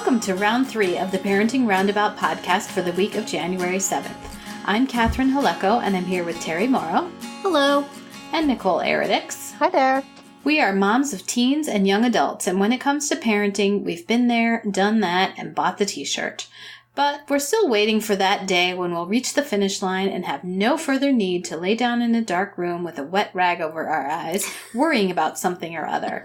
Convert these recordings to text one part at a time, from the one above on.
Welcome to round 3 of the Parenting Roundabout podcast for the week of January 7th. I'm Catherine Haleko, and I'm here with Terry Morrow. Hello. And Nicole Eridix. Hi there. We are moms of teens and young adults, and when it comes to parenting, we've been there, done that, and bought the t-shirt. But we're still waiting for that day when we'll reach the finish line and have no further need to lay down in a dark room with a wet rag over our eyes, worrying about something or other.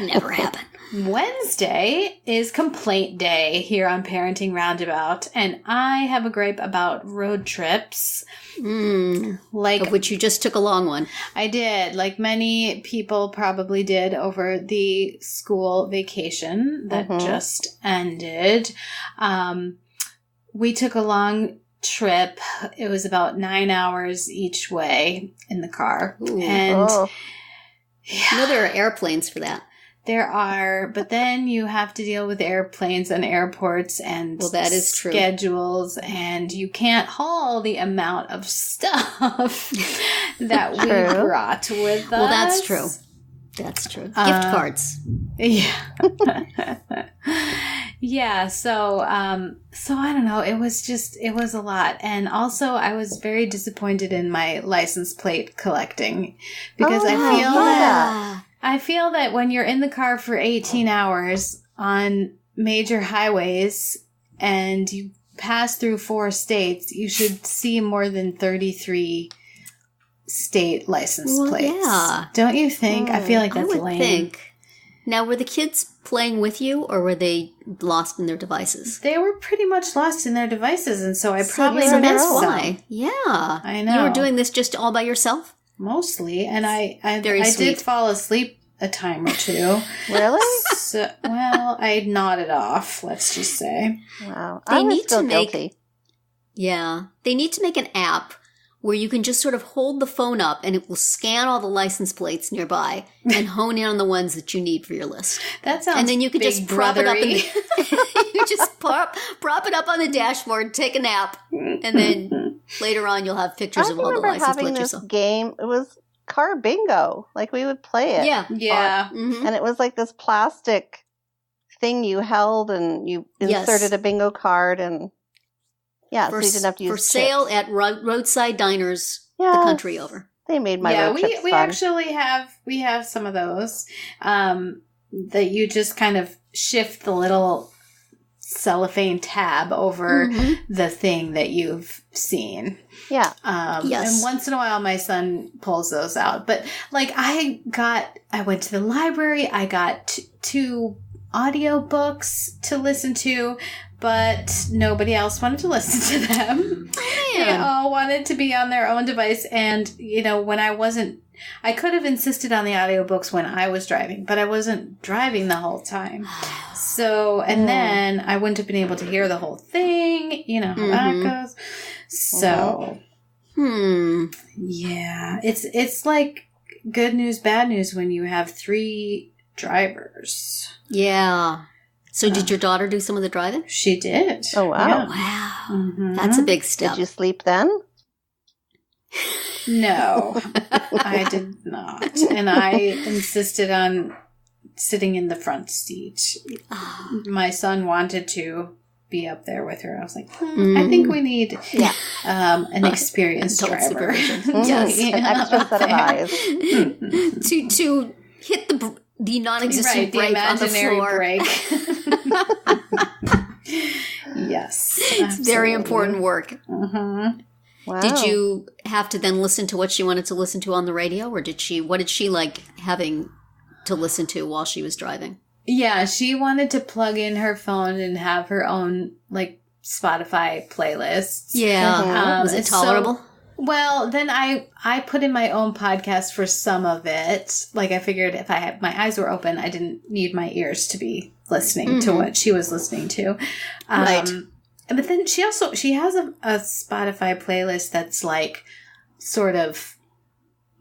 Never happen. Wednesday is complaint day here on Parenting Roundabout, and I have a gripe about road trips. Of which you just took a long one. I did, like many people probably did over the school vacation that just ended. We took a long trip. It was about 9 hours each way in the car. Ooh. And You know there are airplanes for that. There are, but then you have to deal with airplanes and airports and that is true. Schedules, and you can't haul the amount of stuff that we brought with us. Well, that's true. That's true. Gift cards. Yeah. Yeah, so I don't know. It was a lot. And also I was very disappointed in my license plate collecting because I feel that when you're in the car for 18 hours on major highways and you pass through 4 states, you should see more than 33 state license plates. Yeah. Don't you think? I feel like that's I would lame. think. Now, were the kids playing with you, or were they lost in their devices? They were pretty much lost in their devices, and so I probably so missed that's some. why. Yeah. I know. You were doing this just all by yourself? Mostly, and I Very sweet. did fall asleep a time or two. Really? So, well, I nodded off, let's just say. Wow. They I was need still to make guilty. Yeah. They need to make an app where you can just sort of hold the phone up and it will scan all the license plates nearby and hone in on the ones that you need for your list. That sounds And then you could big just prop it up in brothery. you just prop it up on the dashboard, take a nap, and then later on you'll have pictures I of all the remember license having plates this yourself. game. It was car bingo. Like we would play it. Yeah. Yeah. Mhm. And it was like this plastic thing you held and you Yes. inserted a bingo card and so you didn't have to use for sale chips. at roadside diners the Yes. country over. They made my Yeah, road trips we fun. actually have some of those that you just kind of shift the little cellophane tab over the thing that you've seen. Yeah. Yes. And once in a while my son pulls those out. But like I went to the library, I got 2 audiobooks to listen to, but nobody else wanted to listen to them. They all wanted to be on their own device. And, when I could have insisted on the audiobooks when I was driving, but I wasn't driving the whole time. So, and then I wouldn't have been able to hear the whole thing. You know how that goes. So, yeah, it's like good news, bad news when you have 3 drivers. Yeah. So did your daughter do some of the driving? She did. Oh, wow. Yeah. Wow. Mhm. That's a big step. Did you sleep then? No, I did not. And I insisted on sitting in the front seat. My son wanted to be up there with her. I was like, I think we need an experienced Adult driver. supervision. Yes. An extra set of eyes. to hit the non-existent Right, the brake on the imaginary floor. brake. Yes. It's very important work. Wow. Did you have to then listen to what she wanted to listen to on the radio, or what did she like having to listen to while she was driving? Yeah, she wanted to plug in her phone and have her own, like, Spotify playlists. Yeah. Was it tolerable? Well, then I put in my own podcast for some of it. Like, I figured if my eyes were open, I didn't need my ears to be listening to what she was listening to. Right. But then she has a Spotify playlist that's like sort of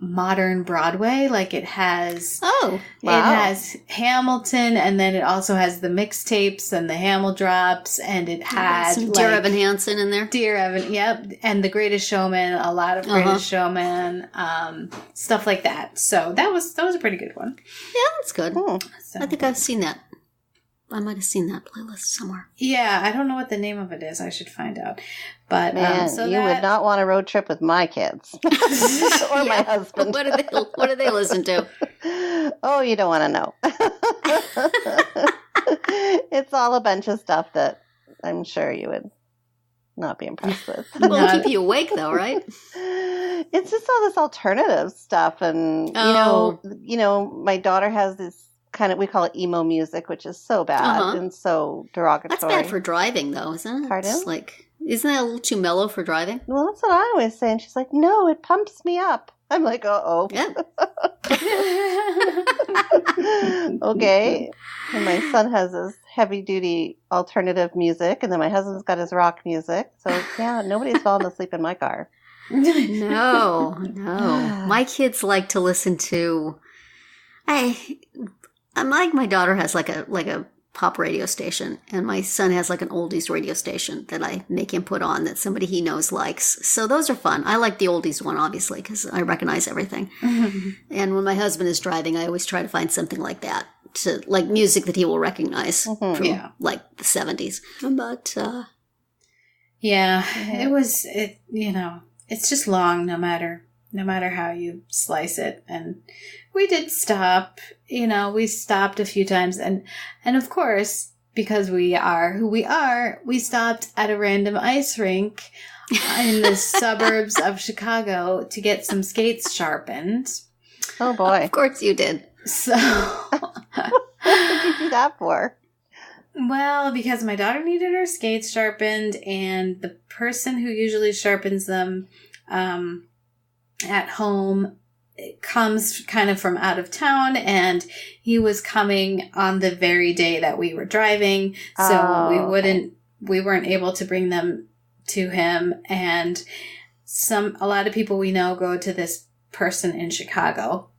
modern Broadway. Like it has Wow. it has Hamilton, and then it also has the mixtapes and the Hamil drops, and it had Some Dear Evan Hansen in there. Dear Evan, yep, and The Greatest Showman, a lot of Greatest Showman, stuff like that. So that was a pretty good one. Yeah, that's good. So, I think I've seen that. I might have seen that playlist somewhere. Yeah, I don't know what the name of it is. I should find out. But Man, you would not want a road trip with my kids or my husband. What do they listen to? Oh, you don't want to know. It's all a bunch of stuff that I'm sure you would not be impressed with. Well, it'll keep you awake, though, right? It's just all this alternative stuff, and you know, my daughter has this kind of, we call it emo music, which is so bad and so derogatory. That's bad for driving, though, isn't it? Pardon? It's like, isn't that a little too mellow for driving? Well, that's what I always say, and she's like, "No, it pumps me up." I'm like, "Uh-oh." Yeah. Okay. And my son has his heavy-duty alternative music, and then my husband's got his rock music. So, yeah, nobody's falling asleep in my car. No. My kids like to listen to... my daughter has like a pop radio station, and my son has like an oldies radio station that I make him put on that somebody he knows likes. So those are fun. I like the oldies one, obviously, because I recognize everything. Mm-hmm. And when my husband is driving, I always try to find something like that, to like music that he will recognize from like the 70s. But it's just long no matter how you slice it. And we did stop, we stopped a few times. And of course, because we are who we are, we stopped at a random ice rink in the suburbs of Chicago to get some skates sharpened. Oh, boy. Of course you did. So... What did you do that for? Well, because my daughter needed her skates sharpened, and the person who usually sharpens them at home comes kind of from out of town, and he was coming on the very day that we were driving, so we weren't able to bring them to him. And a lot of people we know go to this person in Chicago,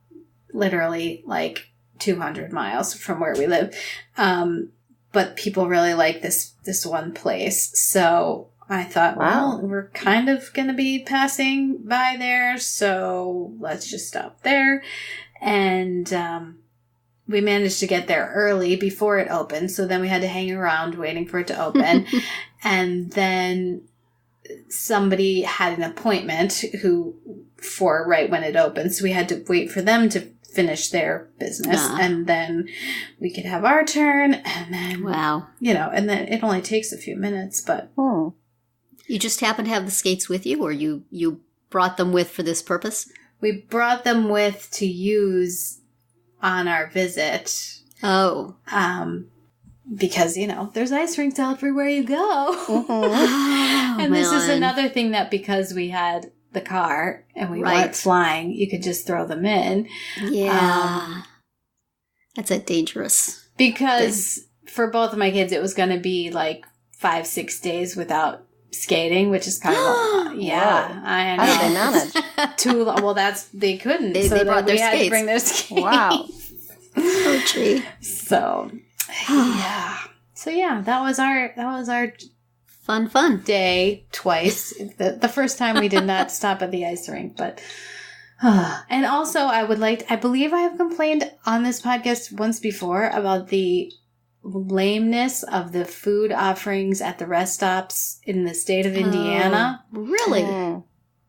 literally like 200 miles from where we live. But people really like this one place. So I thought, well, we're kind of going to be passing by there, so let's just stop there. And we managed to get there early before it opened, so then we had to hang around waiting for it to open. And then somebody had an appointment for right when it opened, so we had to wait for them to finish their business, and then we could have our turn, and then and then it only takes a few minutes. But you just happen to have the skates with you, or you brought them with for this purpose? We brought them with to use on our visit. Because there's ice rinks everywhere you go. And this is another thing, that because we had the car and we weren't flying, you could just throw them in. Yeah. That's a dangerous because thing. For both of my kids, it was going to be like 5-6 days without skating, which is kind of I know. How did they manage? Too long. Well, they couldn't. They brought their skates. Had to bring their skates. Wow. Oh, gee. So that was our fun day twice. The first time we did not stop at the ice rink, but and also I believe I have complained on this podcast once before about the lameness of the food offerings at the rest stops in the state of Indiana. Really?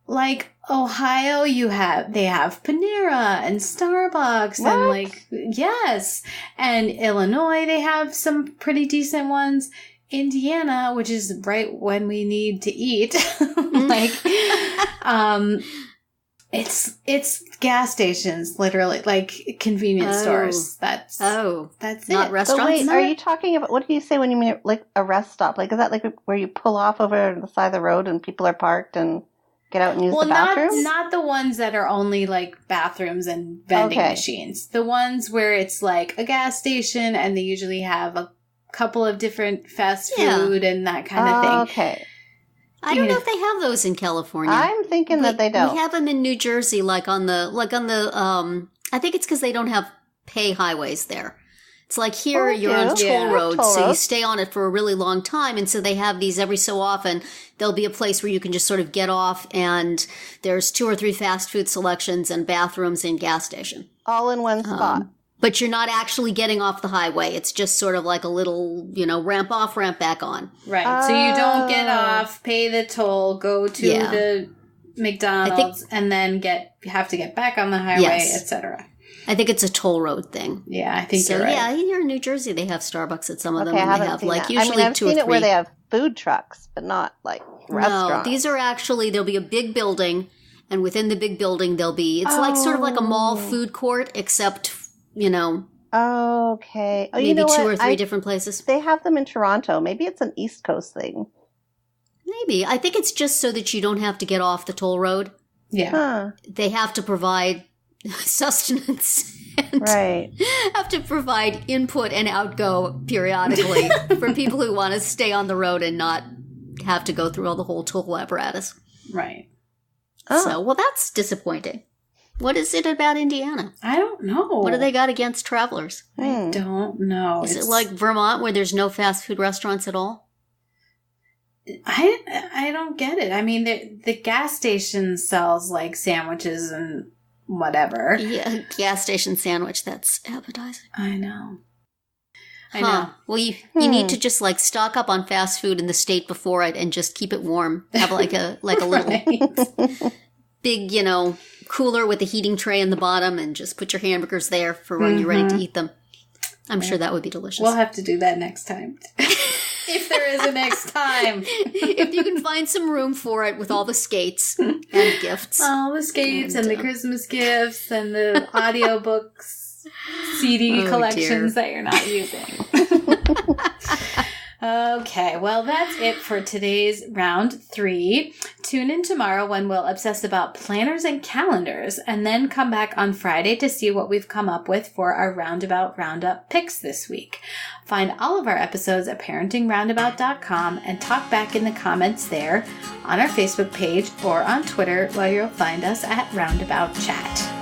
Like Ohio, they have Panera and Starbucks. What? And yes. And Illinois, they have some pretty decent ones. Indiana, which is right when we need to eat, it's gas stations, literally, like convenience stores. That's not it. Restaurants. But wait, are you talking about, what do you say when you mean like a rest stop? Like, is that like where you pull off over the side of the road and people are parked and get out and use the bathrooms? Not the ones that are only like bathrooms and vending machines. The ones where it's like a gas station and they usually have a couple of different fast food and that kind of thing. Okay. I don't know if they have those in California. I'm thinking that they don't. We have them in New Jersey, like on the I think it's because they don't have pay highways there. It's like here you're on toll roads, so you stay on it for a really long time, and so they have these every so often. There'll be a place where you can just sort of get off, and there's 2 or 3 fast food selections and bathrooms and gas station. All in one spot. but you're not actually getting off the highway. It's just sort of like a little, ramp off, ramp back on. Right. So you don't get off, pay the toll, go to the McDonald's, and then have to get back on the highway, etc. I think it's a toll road thing. Yeah, I think so. You're right. Yeah, here in New Jersey, they have Starbucks at some of them, I and they have usually I've 2 or 3. seen it where they have food trucks, but not restaurants. No, these are actually there'll be a big building, and within the big building there'll be it's sort of like a mall food court, except Okay. Oh, maybe 2 or 3 different places. They have them in Toronto. Maybe it's an East Coast thing. Maybe. I think it's just so that you don't have to get off the toll road. Yeah. Huh. They have to provide sustenance and have to provide input and outgo periodically for people who want to stay on the road and not have to go through all the whole toll apparatus. Right. So, that's disappointing. What is it about Indiana? I don't know. What do they got against travelers? I don't know. Is it like Vermont where there's no fast food restaurants at all? I don't get it. I mean, the gas station sells like sandwiches and whatever. Yeah, gas station sandwich. That's appetizing. I know. I know. Well, you need to just stock up on fast food in the state before it and just keep it warm. Have like a little big, cooler with a heating tray in the bottom, and just put your hamburgers there for when you're ready to eat them. I'm sure that would be delicious. We'll have to do that next time. If there is a next time. If you can find some room for it with all the skates and gifts. All the skates and the Christmas gifts and the audiobooks, CD collections that you're not using. Okay, well, that's it for today's round 3. Tune in tomorrow when we'll obsess about planners and calendars, and then come back on Friday to see what we've come up with for our Roundabout Roundup picks this week. Find all of our episodes at parentingroundabout.com and talk back in the comments there, on our Facebook page, or on Twitter, where you'll find us at Roundabout Chat.